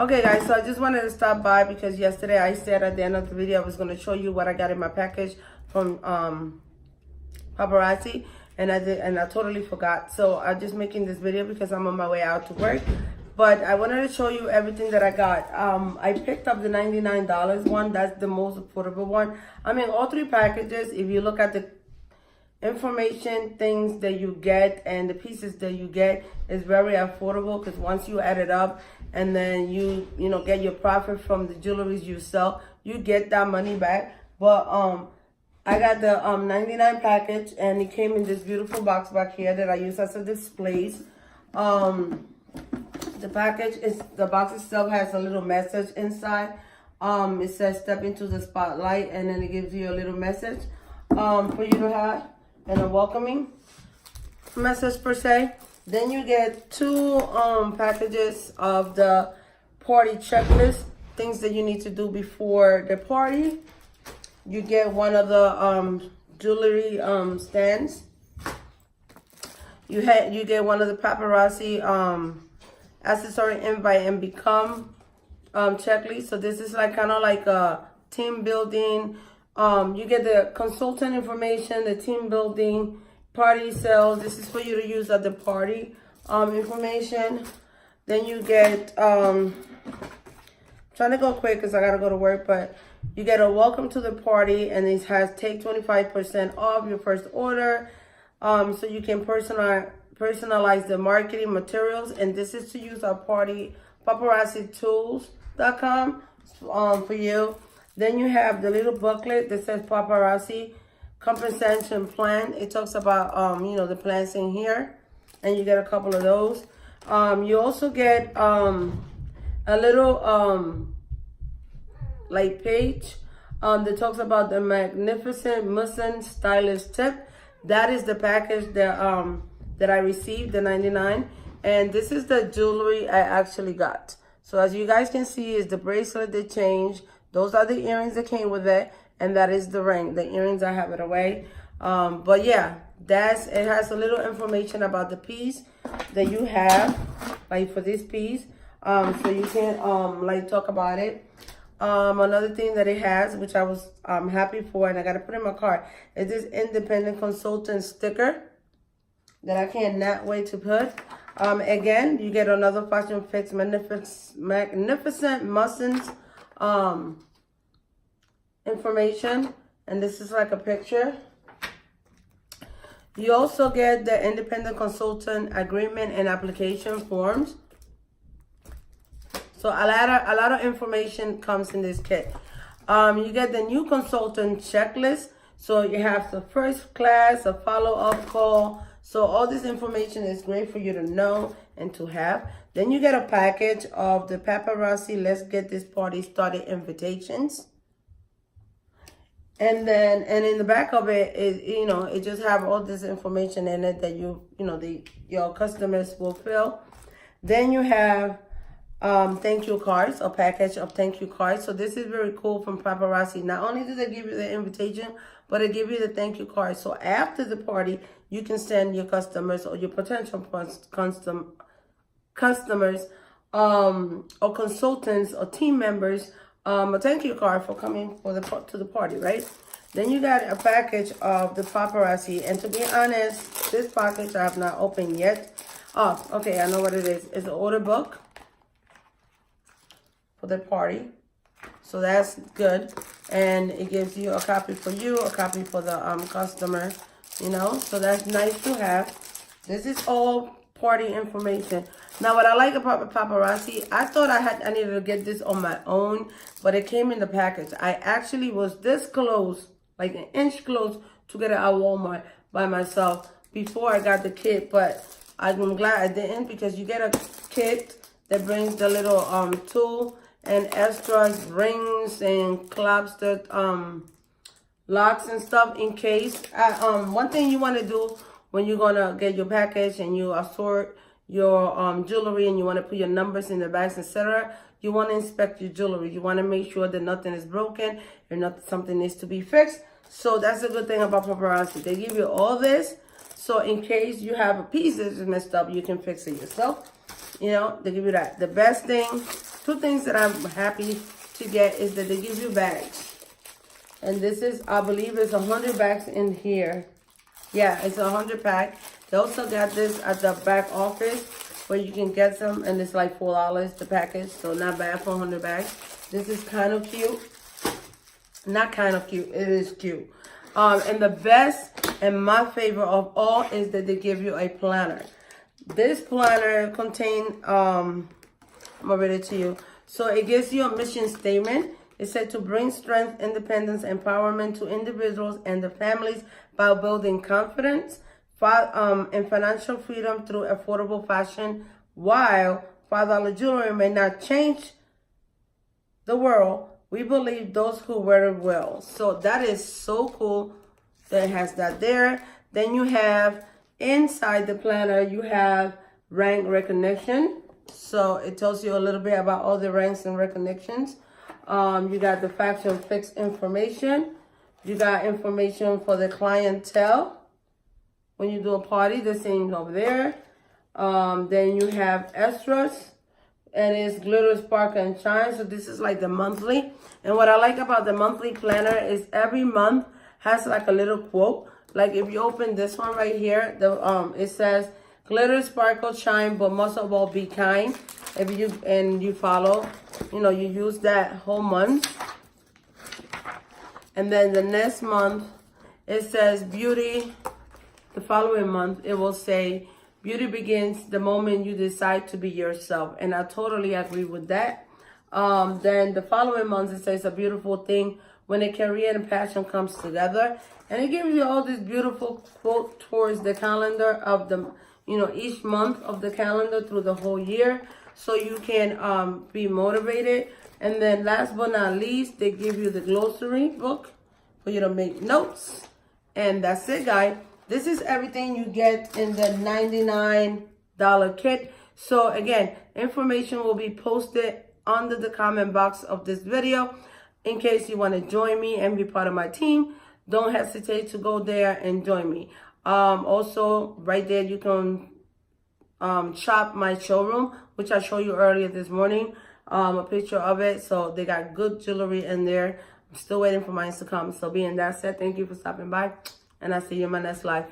Okay guys, so I just wanted to stop by because yesterday I said at the end of the video I was going to show you what I got in my package from Paparazzi, and I totally forgot. So I'm just making this video because I'm on my way out to work. But I wanted to show you everything that I got. I picked up the $99 one. That's the most affordable one. I mean, all three packages, if you look at the information, things that you get and the pieces that you get, is very affordable, because once you add it up and then you get your profit from the jewelries you sell, you get that money back. But I got the 99 package, and it came in this beautiful box back here that I use as a displays. The box itself has a little message inside. It says step into the spotlight, and then it gives you a little message for you to have, and a welcoming message per se. Then you get two packages of the party checklist, things that you need to do before the party. You get one of the jewelry stands. You get one of the Paparazzi accessory invite and become checklist. So this is like kind of like a team building. You get the consultant information, the team building, party sales. This is for you to use at the party information. Then you get trying to go quick because I gotta go to work, but you get a welcome to the party, and it has take 25% off your first order. So you can personalize the marketing materials, and this is to use our party paparazzitools.com for you. Then you have the little booklet that says Paparazzi compensation plan. It talks about the plans in here, and you get a couple of those. You also get a little like page that talks about the magnificent Muslim stylist tip. That is the package that I received, the 99, and this is the jewelry I actually got. So as you guys can see, is the bracelet, the change. Those are the earrings that came with it, and that is the ring. The earrings, I have it away. But yeah, it has a little information about the piece that you have, like for this piece. So you can like talk about it. Another thing that it has, which I was happy for, and I got to put in my cart, is this independent consultant sticker that I cannot wait to put. Again, you get another Fashion Fix magnificent Muslims information, and this is like a picture. You also get the independent consultant agreement and application forms. So a lot of information comes in this kit. You get the new consultant checklist. So you have the first class, a follow-up call. So all this information is great for you to know and to have. Then you get a package of the Paparazzi Let's Get This Party Started invitations. And in the back of it is, it just have all this information in it that your customers will fill. Then you have thank you cards, a package of thank you cards. So this is very cool from Paparazzi. Not only do they give you the invitation, but they give you the thank you card. So after the party, you can send your customers or your potential customers or consultants or team members a thank you card for coming to the party, right? Then you got a package of the Paparazzi, and to be honest, this package I have not opened yet. Oh, okay, I know what it is. It's an order book for the party, so that's good, and it gives you a copy for you, a copy for the customer, so that's nice to have. This is all party information. Now, what I like about Paparazzi, I thought I needed to get this on my own, but it came in the package. I actually was this close, like an inch close, to get it at Walmart by myself before I got the kit, but I'm glad I didn't, because you get a kit that brings the little tool and extras, rings and clamps that locks and stuff in case. One thing you want to do when you're gonna get your package and you assort your jewelry and you want to put your numbers in the bags, etc., you want to inspect your jewelry. You want to make sure that nothing is broken or something needs to be fixed. So that's a good thing about Paparazzi. They give you all this, so in case you have a piece that's messed up, you can fix it yourself. They give you that. The best thing two things that I'm happy to get is that they give you bags. And this is, I believe it's 100 bags in here. Yeah, it's 100 pack. They also got this at the back office where you can get some, and it's like $4 the package, so not bad for 100 bags. This is kind of cute. Not kind of cute, it is cute. And the best and my favorite of all is that they give you a planner. This planner contains, I'm gonna read it to you. So it gives you a mission statement. It said to bring strength, independence, empowerment to individuals and their families by building confidence and financial freedom through affordable fashion. While $5 jewelry may not change the world, we believe those who wear it will. So that is so cool that it has that there. Then you have inside the planner, you have rank recognition. So it tells you a little bit about all the ranks and recognitions. You got the facts and fixed information. You got information for the clientele. When you do a party, the same over there. Then you have extras. And it's glitter, sparkle, and shine. So this is like the monthly. And what I like about the monthly planner is every month has like a little quote. Like if you open this one right here, it says glitter, sparkle, shine, but most of all be kind. If you follow, you use that whole month. And then the next month, it says beauty. The following month, it will say beauty begins the moment you decide to be yourself. And I totally agree with that. Then the following month, it says a beautiful thing when a career and passion comes together. And it gives you all this beautiful quote towards the calendar of the, each month of the calendar through the whole year. So you can be motivated. And then last but not least, they give you the glossary book for you to make notes. And that's it, guys. This is everything you get in the $99 kit. So again, information will be posted under the comment box of this video. In case you want to join me and be part of my team, don't hesitate to go there and join me. Also, right there, you can shop my showroom, which I showed you earlier this morning, a picture of it. So they got good jewelry in there. I'm still waiting for mine to come. So being that said, thank you for stopping by, and I'll see you in my next live.